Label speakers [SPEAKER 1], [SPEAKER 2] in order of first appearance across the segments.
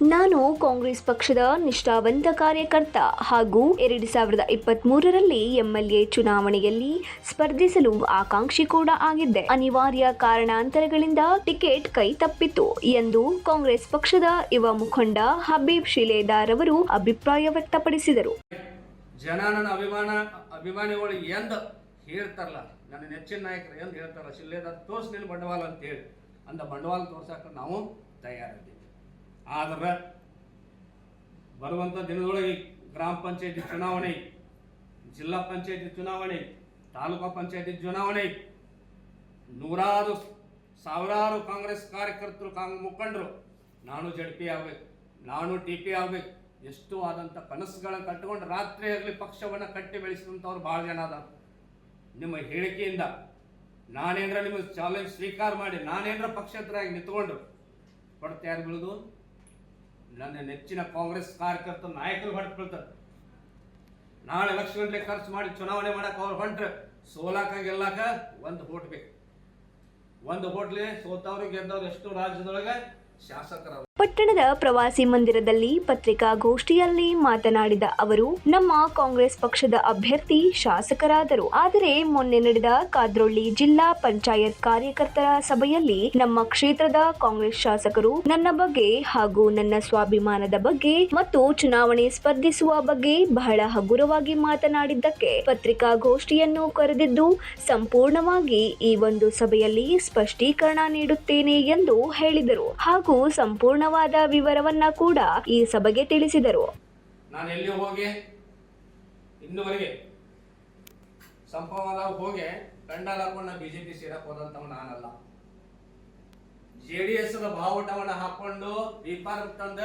[SPEAKER 1] ನಾನು ಕಾಂಗ್ರೆಸ್ ಪಕ್ಷದ ನಿಷ್ಠಾವಂತ ಕಾರ್ಯಕರ್ತ ಹಾಗೂ 2023ರಲ್ಲಿ ಎಂಎಲ್ಎ ಚುನಾವಣೆಯಲ್ಲಿ ಸ್ಪರ್ಧಿಸಲು ಆಕಾಂಕ್ಷಿ ಕೂಡ ಆಗಿದ್ದೆ. ಅನಿವಾರ್ಯ ಕಾರಣಾಂತರಗಳಿಂದ ಟಿಕೆಟ್ ಕೈ ತಪ್ಪಿತು ಎಂದು ಕಾಂಗ್ರೆಸ್ ಪಕ್ಷದ ಯುವ ಮುಖಂಡ ಹಬೀಬ್ ಶಿಲೇದಾರ್ ಅವರು ಅಭಿಪ್ರಾಯ ವ್ಯಕ್ತಪಡಿಸಿದರು.
[SPEAKER 2] ಜನ ನನ್ನ ಅಭಿಮಾನಿಗಳು ಎಂದು ಹೇಳ್ತಾರಲ್ಲ, ನನ್ನ ನೆಚ್ಚಿನ ನಾಯಕರು ಎಂದು ಹೇಳ್ತಾರಲ್ಲ, ಶಿಲೇದಾರ್ ತೋರ್ಸ್ ನಿನ್ನ ಬಂಡವಾಳ ಅಂತ ಹೇಳಿ ಅಂದ ಬಂಡವಾಳ ತೋರ್ಸಕ್ಕೆ ನಾವು ತಯಾರಿದ್ದೀವಿ. ಆದರೆ ಬರುವಂಥ ದಿನದೊಳಗೆ ಗ್ರಾಮ ಪಂಚಾಯತಿ ಚುನಾವಣೆ, ಜಿಲ್ಲಾ ಪಂಚಾಯತಿ ಚುನಾವಣೆ, ತಾಲೂಕಾ ಪಂಚಾಯತಿ ಚುನಾವಣೆ, ನೂರಾರು ಸಾವಿರಾರು ಕಾಂಗ್ರೆಸ್ ಕಾರ್ಯಕರ್ತರು, ಮುಖಂಡರು ನಾನು ಜಡ್ಪಿ ಆಗ್ಬೇಕು, ನಾನು ಟಿಪಿ ಆಗ್ಬೇಕು, ಎಷ್ಟು ಆದಂಥ ಕನಸುಗಳನ್ನು ಕಟ್ಟಿಕೊಂಡು ರಾತ್ರಿ ಆಗಲಿ ಪಕ್ಷವನ್ನು ಕಟ್ಟಿ ಬೆಳೆಸಿದಂಥವ್ರು ಭಾಳ ಜನ ಅದ. ನಿಮ್ಮ ಹೇಳಿಕೆಯಿಂದ ನಾನೇನ್ರ ನಿಮಗೆ ಚಾಲೆಂಜ್ ಸ್ವೀಕಾರ ಮಾಡಿ ನಾನೇನ್ರ ಪಕ್ಷೇತರಾಗಿ ನಿಂತ್ಕೊಂಡು ಹೊಡೆತ ಯಾರು ಬೀಳುದು? ನನ್ನ ನೆಚ್ಚಿನ ಕಾಂಗ್ರೆಸ್ ಕಾರ್ಯಕರ್ತರು ನಾಯಕರು ಹೊಡೆದು ಬೀಳ್ತಾರೆ. ನಾಳೆ ಲಕ್ಷ ಗಂಟೆ ಖರ್ಚು ಮಾಡಿ ಚುನಾವಣೆ ಮಾಡಕ್ಕೆ ಅವ್ರು ಹೊಂಟ್ರೆ ಸೋಲಾಕ ಗೆಲ್ಲಾಕ ಒಂದು ಹೋಟ್ ಬೇಕು. ಒಂದು ಹೋಟ್ಲಿ ಸೋತವ್ರು ಗೆದ್ದವ್ರು ಎಷ್ಟು ರಾಜ್ಯದೊಳಗೆ ಶಾಸಕರ.
[SPEAKER 1] ಪಟ್ಟಣದ ಪ್ರವಾಸಿ ಮಂದಿರದಲ್ಲಿ ಪತ್ರಿಕಾಗೋಷ್ಠಿಯಲ್ಲಿ ಮಾತನಾಡಿದ ಅವರು, ನಮ್ಮ ಕಾಂಗ್ರೆಸ್ ಪಕ್ಷದ ಅಭ್ಯರ್ಥಿ ಶಾಸಕರಾದರು. ಆದರೆ ಮೊನ್ನೆ ನಡೆದ ಕಾದ್ರೊಳ್ಳಿ ಜಿಲ್ಲಾ ಪಂಚಾಯತ್ ಕಾರ್ಯಕರ್ತರ ಸಭೆಯಲ್ಲಿ ನಮ್ಮ ಕ್ಷೇತ್ರದ ಕಾಂಗ್ರೆಸ್ ಶಾಸಕರು ನನ್ನ ಬಗ್ಗೆ ಹಾಗೂ ನನ್ನ ಸ್ವಾಭಿಮಾನದ ಬಗ್ಗೆ ಮತ್ತು ಚುನಾವಣೆ ಸ್ಪರ್ಧಿಸುವ ಬಗ್ಗೆ ಬಹಳ ಹಗುರವಾಗಿ ಮಾತನಾಡಿದ್ದಕ್ಕೆ ಪತ್ರಿಕಾಗೋಷ್ಠಿಯನ್ನು ಕರೆದಿದ್ದು ಸಂಪೂರ್ಣವಾಗಿ ಈ ಒಂದು ಸಭೆಯಲ್ಲಿ ಸ್ಪಷ್ಟೀಕರಣ ನೀಡುತ್ತೇನೆ ಎಂದು ಹೇಳಿದರು ಹಾಗೂ ಸಂಪೂರ್ಣವಾದ ವಿವರವನ್ನ ಕೂಡ ಈ ಸಭೆಗೆ ತಿಳಿಸಿದರು.
[SPEAKER 2] ನಾನು ಎಲ್ಲಿ ಹೋಗಿ ಇನ್ನುವರೆಗೆ ಸಂಪವಾದ ಹೋಗಿ ಗಂಡಾಲ ಹಾಕೊಂಡ ಬಿಜೆಪಿ ಸೇರಕ್ ಹೋದಂತವ ನಾನಲ್ಲ. JDS ಬಾವುಟವನ್ನ ಹಾಕೊಂಡು ದೀಪಾರ್ಕ್ ತಂದ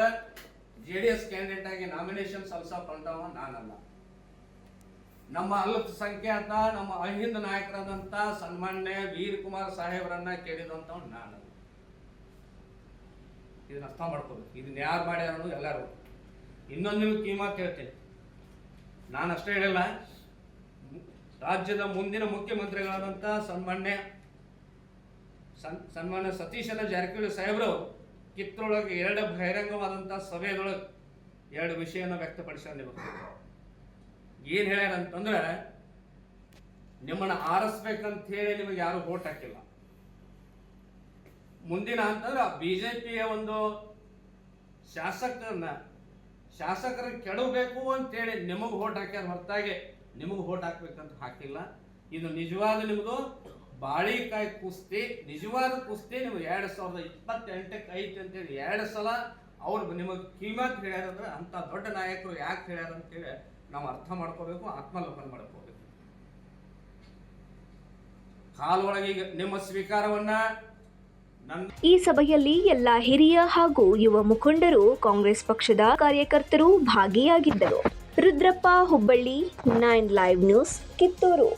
[SPEAKER 2] JDS ಕ್ಯಾಂಡಿಡೇಟ್ ಆಗಿ ನಾಮಿನೇಷನ್ ಸಲ್ಲಿಸಕೊಂಡವ ನಾನಲ್ಲ. ನಮ್ಮ ಅಲ್ಪಸಂಖ್ಯಾತ ನಮ್ಮ ಅಹಿಂದ ನಾಯಕರಾದಂತ ಸನ್ಮಾನ್ಯ ವೀರ್ ಕುಮಾರ್ ಸಾಹೇಬರನ್ನ ಕೇಳಿದಂತವ ನಾನಲ್ಲ. ಇದನ್ನ ಅರ್ಥ ಮಾಡ್ಕೋಬೇಕು. ಇದನ್ನ ಯಾರು ಮಾಡ್ಯಾರ ಎಲ್ಲರೂ. ಇನ್ನೊಂದು ನಿಮ್ಗೆ ಕಿವಿಮಾತು ಹೇಳ್ತೇನೆ, ನಾನು ಅಷ್ಟೇ ಹೇಳಿಲ್ಲ, ರಾಜ್ಯದ ಮುಂದಿನ ಮುಖ್ಯಮಂತ್ರಿಗಳಾದಂಥ ಸನ್ಮಾನ್ಯ ಸತೀಶನ ಜಾರಕಿಹೊಳಿ ಸಾಹೇಬರು ಕಿತ್ತೊಳಗೆ 2 ಬಹಿರಂಗವಾದಂಥ ಸಭೆಯೊಳಗೆ 2 ವಿಷಯನ ವ್ಯಕ್ತಪಡಿಸ್ಕೊಂಡು ಏನು ಹೇಳ್ಯಾರ ಅಂತಂದ್ರೆ, ನಿಮ್ಮನ್ನು ಆರಿಸ್ಬೇಕಂತ ಹೇಳಿ ನಿಮಗೆ ಯಾರು ವೋಟ್ ಹಾಕಿಲ್ಲ. ಮುಂದಿನ ಅಂತಂದ್ರೆ ಬಿಜೆಪಿಯ ಒಂದು ಶಾಸಕರ ಕೆಡಬೇಕು ಅಂತೇಳಿ ನಿಮಗೆ ವೋಟ್ ಹಾಕ್ಯಾರ ಹೊರತಾಗಿ ನಿಮಗೆ ವೋಟ್ ಹಾಕ್ಬೇಕಂತ ಹಾಕಿಲ್ಲ. ಇದು ನಿಜವಾದ ನಿಮ್ಮದು ಬಾಳಿಕಾಯಿ ಕುಸ್ತಿ, ನಿಜವಾದ ಕುಸ್ತಿ. ನಿಮ್ಗೆ 2028ಕ್ಕೆ ಐತಿ ಅಂತೇಳಿ 2 ಸಲ ಅವ್ರು ನಿಮಗೆ ಕಿವಿಮಾತು ಹೇಳ್ಯಾರಂದ್ರೆ ಅಂಥ ದೊಡ್ಡ ನಾಯಕರು ಯಾಕೆ ಹೇಳ್ಯಾರ ಅಂತೇಳಿ ನಾವು ಅರ್ಥ ಮಾಡ್ಕೋಬೇಕು, ಆತ್ಮಲೋಕನ ಮಾಡ್ಕೋಬೇಕು. ಕಾಲೊಳಗೆ ಈಗ ನಿಮ್ಮ ಸ್ವೀಕಾರವನ್ನ
[SPEAKER 1] ಈ ಸಭೆಯಲ್ಲಿ ಎಲ್ಲ ಹಿರಿಯ ಹಾಗೂ ಯುವ ಮುಖಂಡರು, ಕಾಂಗ್ರೆಸ್ ಪಕ್ಷದ ಕಾರ್ಯಕರ್ತರು ಭಾಗಿಯಾಗಿದ್ದರು. Rudrappa, Hubballi, 9 live news, Kittur.